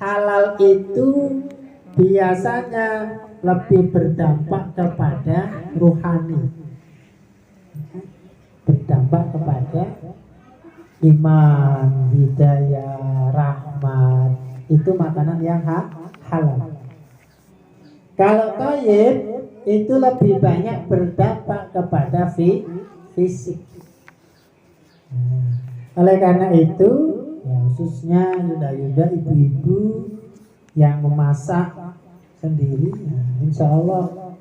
halal itu biasanya lebih berdampak kepada rohani, berdampak kepada iman, hidayah, rahmat. Itu makanan yang halal. Kalau thayyib itu lebih banyak berdampak kepada fisik. Oleh karena itu, ya khususnya yuda-yuda ibu-ibu yang memasak sendiri, insya Allah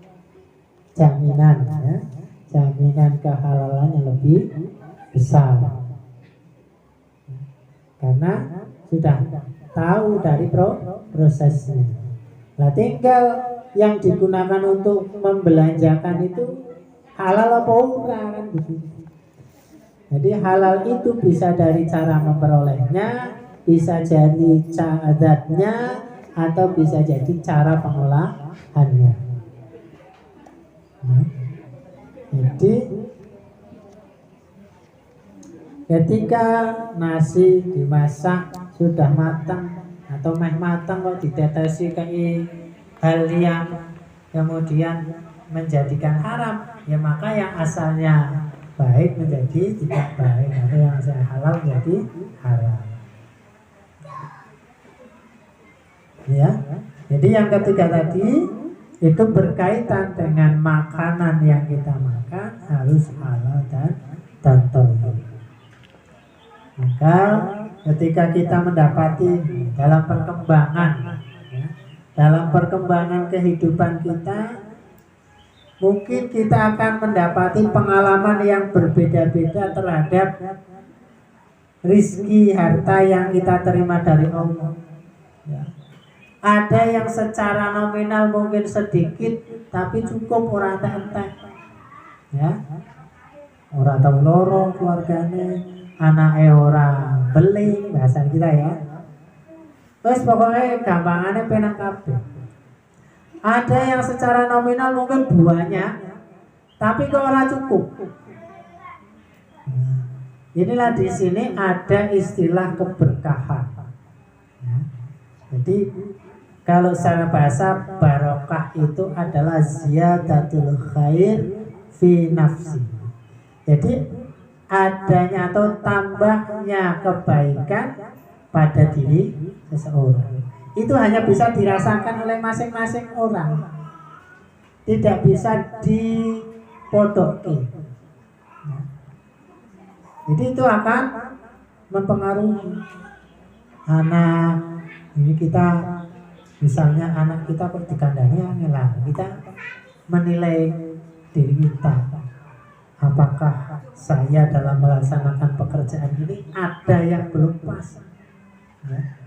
jaminan, ya, jaminan kehalalan yang lebih besar, karena sudah tahu dari prosesnya. Nah, tinggal yang digunakan untuk membelanjakan itu halal apa enggak kan begitu. Jadi halal itu bisa dari cara memperolehnya, bisa jadi adatnya, atau bisa jadi cara pengolahannya. Jadi ketika nasi dimasak sudah matang atau meh matang kok ditetesi kayak hal yang kemudian menjadikan haram, ya maka yang asalnya baik menjadi tidak baik, atau yang asalnya halal menjadi haram. Ya, jadi yang ketiga tadi itu berkaitan dengan makanan yang kita makan harus halal dan thayyib. Maka ketika kita mendapati dalam perkembangan, ya, dalam perkembangan kehidupan kita, mungkin kita akan mendapati pengalaman yang berbeda-beda terhadap rizki harta yang kita terima dari Allah. Ya. Ada yang secara nominal mungkin sedikit, tapi cukup orang entek. Ya, orang tahu loro keluarganya, anaknya orang beli, bahasa kita ya. Terus pokoknya gampangannya penang kabeh. Ada yang secara nominal mungkin banyak, tapi kok ora cukup. Inilah di sini ada istilah keberkahan. Ya. Jadi kalau secara bahasa barokah itu adalah ziyadatul khair fi nafsi. Jadi adanya atau tambahnya kebaikan pada diri seseorang. Itu hanya bisa dirasakan oleh masing-masing orang, tidak bisa dipodoki. Jadi itu akan mempengaruhi anak. Ini kita misalnya anak kita kok dikandani angel, kita menilai diri kita, apakah saya dalam melaksanakan pekerjaan ini ada yang belum pas, ya.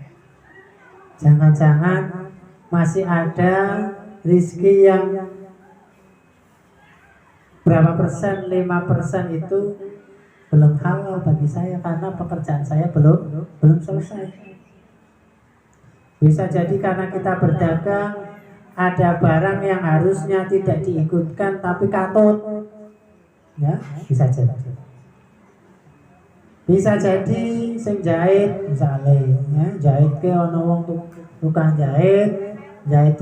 Jangan-jangan masih ada rizki yang berapa persen, 5% itu belum halal bagi saya karena pekerjaan saya belum selesai. Bisa jadi karena kita berdagang ada barang yang harusnya tidak diikutkan tapi katut, ya bisa jadi. Bisa jadi sing jahit misalnya, ya, jahit ke ono wong tukang jahit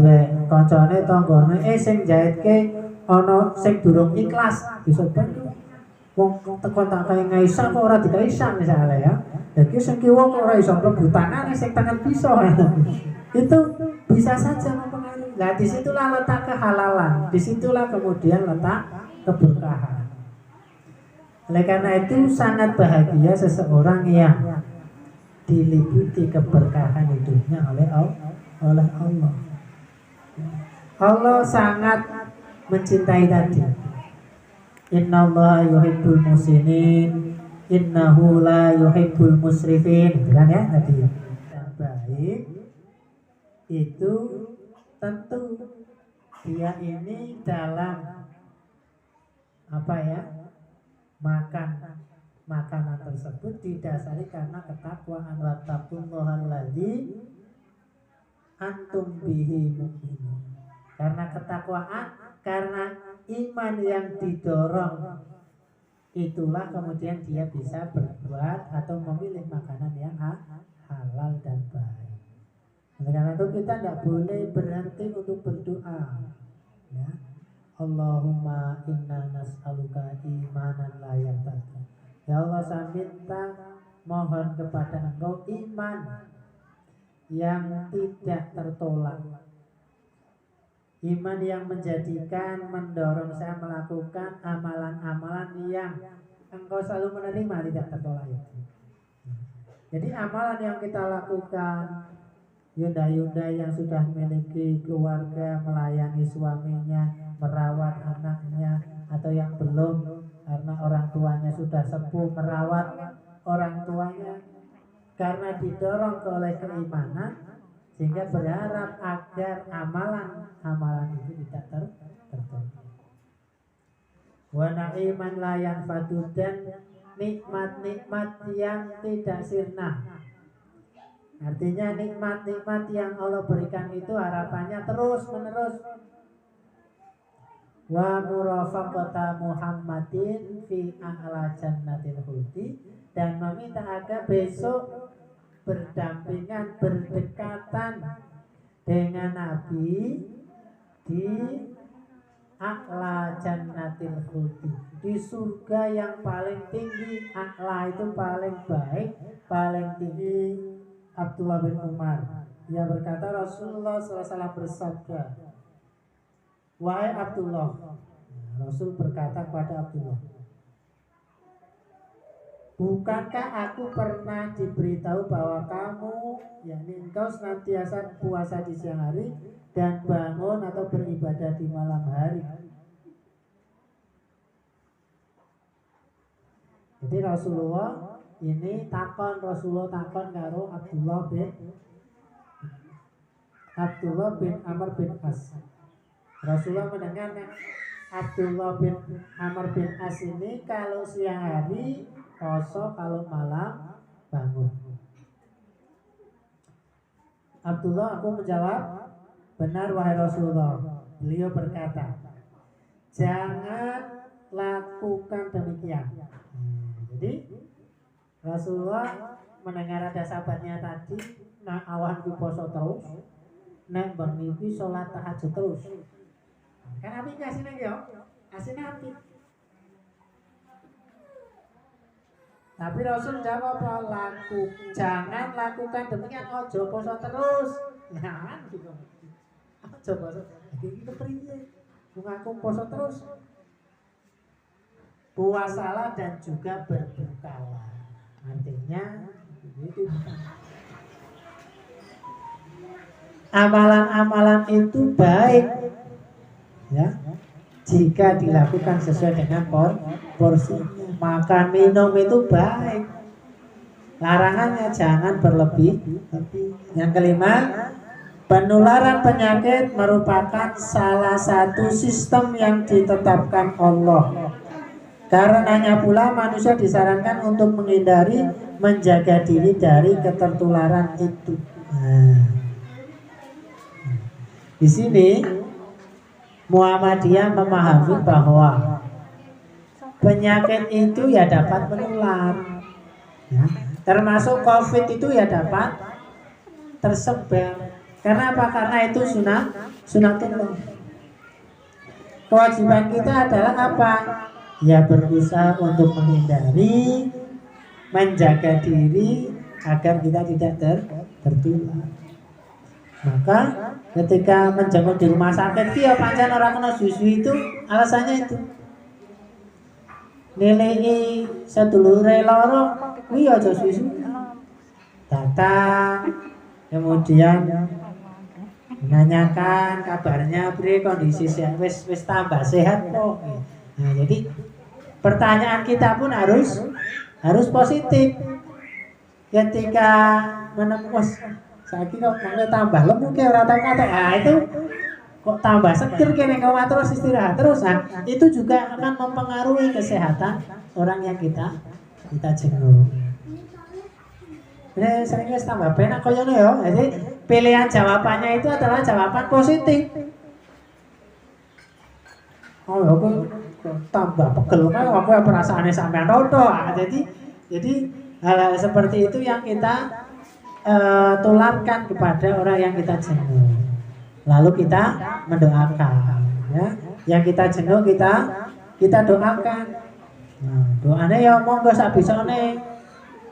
we kancane tanggane sing jahit ke ono sing durung ikhlas, bisa bantu wong teko tak kaya ngaisa kok ora dikaisa misalnya ya. Jadi sing kiwa kok ora iso mlebu tangan sing tangan pisau. Itu bisa saja mempengaruhi. Nah, disitulah letak kehalalan, disitulah kemudian letak keberkahan. Oleh karena itu sangat bahagia seseorang yang diliputi keberkahan hidupnya oleh Allah. Allah sangat mencintai tadi. Innallaha yuhibbul muslimin, innahu la yuhibbul musrifin. Kan ya tadi. Yang baik itu tentu dia ini dalam apa ya? Makanan tersebut didasari karena ketakwaan, wattaqullahalladzi antum bihi mu'minun. Karena ketakwaan, karena iman yang didorong, itulah kemudian dia bisa berbuat atau memilih makanan yang halal dan baik. Oleh karena itu kita tidak boleh berhenti untuk berdoa. Ya. Allahumma inna nas'aluka imanan la yartadda. Ya Allah, saya minta mohon kepada Engkau iman yang tidak tertolak. Iman yang menjadikan, mendorong saya melakukan amalan-amalan yang Engkau selalu menerima, tidak tertolak itu. Jadi amalan yang kita lakukan, yunda-yunda yang sudah memiliki keluarga, melayani suaminya, merawat anaknya, atau yang belum karena orang tuanya sudah sepuh, merawat orang tuanya karena didorong oleh keimanan, sehingga berharap agar amalan itu tidak tertolak. Wa na'iman la yanfadu, dan nikmat-nikmat yang tidak sirna. Artinya nikmat-nikmat yang Allah berikan itu harapannya terus menerus. Wa murafaqata Muhammadin fi a'la jannatil khuldi, dan meminta agar besok berdampingan, berdekatan dengan Nabi di a'la jannatil khuldi, di surga yang paling tinggi. A'la itu paling baik, paling tinggi. Abdullah bin Umar, ia berkata Rasulullah SAW bersabda, wahai Abdullah, Rasul berkata kepada Abdullah, bukankah aku pernah diberitahu bahwa kamu, yakni engkau, senantiasa puasa di siang hari dan bangun atau beribadah di malam hari? Jadi Rasulullah Rasulullah takon karo Abdullah bin Amr bin As. Rasulullah mendengar Abdullah bin Amr bin As ini kalau siang hari poso, kalau malam bangun. Abdullah aku menjawab, benar wahai Rasulullah. Beliau berkata, jangan lakukan demikian. Jadi Rasulullah mendengar ada sahabatnya tadi, nah awan ku poso terus, nah bermimpi sholat tahajud terus. Kan api kasihnya yo, kasihnya api. Tapi Rasul jawab, jangan lakukan demikian, ojo poso terus. Ya kan gitu. Ojo poso. Jadi itu priye? Mengaku poso terus. Puasalah dan juga berbukalah. Artinya itu amalan-amalan itu baik, ya, jika dilakukan sesuai dengan porsinya. Makan minum itu baik, larangannya jangan berlebih. Yang kelima, penularan penyakit merupakan salah satu sistem yang ditetapkan Allah. Karenanya pula manusia disarankan untuk menghindari, menjaga diri dari ketertularan itu. Di sini Muhammadiyah memahami bahwa penyakit itu ya dapat menular, ya, termasuk COVID itu ya dapat tersebar. Karena apa? Karena itu sunatullah. Kewajiban kita adalah apa? Ya berusaha untuk menghindari, menjaga diri agar kita tidak tertular. Maka ketika menjenguk di rumah sakit, dia pancen orang kena susu itu, alasannya itu nilai sedulure loro kuwi aja susu. Datang kemudian menanyakan kabarnya, bre kondisi wis tambah sehat kok. Nah, jadi pertanyaan kita pun harus positif. Ketika menemukan saiki kok mulai tambah lemu ke ora tau kata, itu kok tambah seger kene kau terus istirahat terus. Nah, itu juga akan mempengaruhi kesehatan orang yang kita jenguk. Ini sering tambah penak koyono ya. Jadi pilihan jawabannya itu adalah jawaban positif. Oh, aku tambah pegel kan aku perasaannya sampean rodo. Jadi hal-hal seperti itu yang kita tularkan kepada orang yang kita jenuh. Lalu kita mendoakan, ya. Yang kita jenuh kita doakan. Nah, doanya ya monggo sabisane.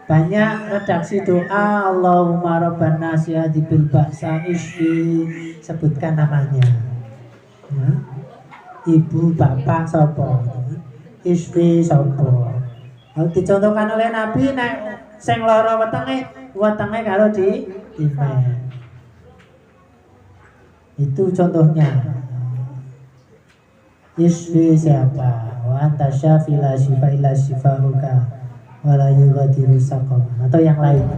Banyak redaksi doa, Allahumma rabban nasi adibil ba'sa isfi, sebutkan namanya. Ya. Ibu, bapak, sopo, isfi, sopo. Kalau dicontohkan oleh Nabi, nek sing lara wetenge kalau di iman. Itu contohnya. Isfi siapa? Wa anta syafi la syifa illa syifauka wala yughadiru saqama, atau yang lain.